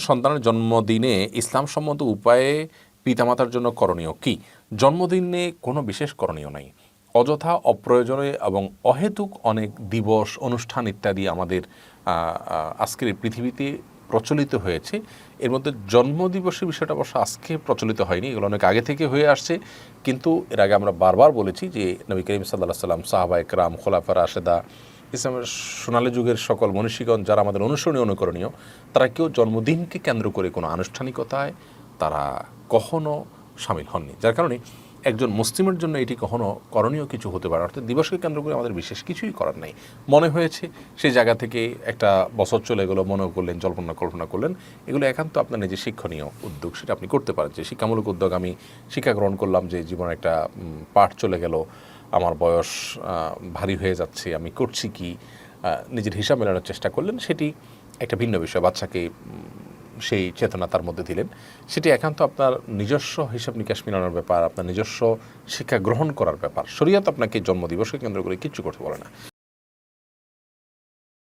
সন্তানের জন্মদিনে ইসলাম সম্মত উপায়ে পিতামাতার জন্য করণীয় কি? জন্মদিনে কোনো বিশেষ করণীয় নাই। অযথা অপ্রয়োজনে এবং অহেতুক অনেক দিবস অনুষ্ঠান ইত্যাদি আমাদের আজকের এই পৃথিবীতে প্রচলিত হয়েছে। এর মধ্যে জন্মদিবসের বিষয়টা অবশ্য আজকে প্রচলিত হয়নি, এগুলো অনেক আগে থেকে হয়ে আসছে। কিন্তু এর আগে আমরা বারবার বলেছি যে নবী করিম সাল্লাল্লাহু আলাইহি সাল্লাম, সাহাবা একরাম, খোলাফা রাশেদা, ইসলামের সোনালী যুগের সকল মনীষীগণ যারা আমাদের অনুসরণীয় অনুকরণীয়, তারা কেউ জন্মদিনকে কেন্দ্র করে কোনো আনুষ্ঠানিকতায় তারা কখনো সামিল হননি। যার কারণে একজন মুসলিমের জন্য এটি কখনো করণীয় কিছু হতে পারে, অর্থাৎ দিবসকে কেন্দ্র করে আমাদের বিশেষ কিছুই করার নাই। মনে হয়েছে সেই জায়গা থেকে একটা বছর চলে গেলো, মনে করলেন, কল্পনা করলেন, এগুলো একান্ত আপনার নিজের শিক্ষণীয় উদ্যোগ, সেটা আপনি করতে পারেন। যে শিক্ষামূলক উদ্যোগ, আমি শিক্ষা গ্রহণ করলাম যে জীবনে একটা পাঠ চলে গেল, আমার বয়স ভারী হয়ে যাচ্ছে, আমি করছি কি, নিজের হিসাব মেলানোর চেষ্টা করলেন, সেটি একটা ভিন্ন বিষয়। বাচ্চাকে সেই চেতনা তার মধ্যে দিলেন, সেটি একান্ত আপনার নিজস্ব হিসাব নিকাশ মেলানোর ব্যাপার, আপনার নিজস্ব শিক্ষা গ্রহণ করার ব্যাপার। শরীয়ত আপনাকে জন্মদিবসকে কেন্দ্র করে কিচ্ছু করতে বলে না।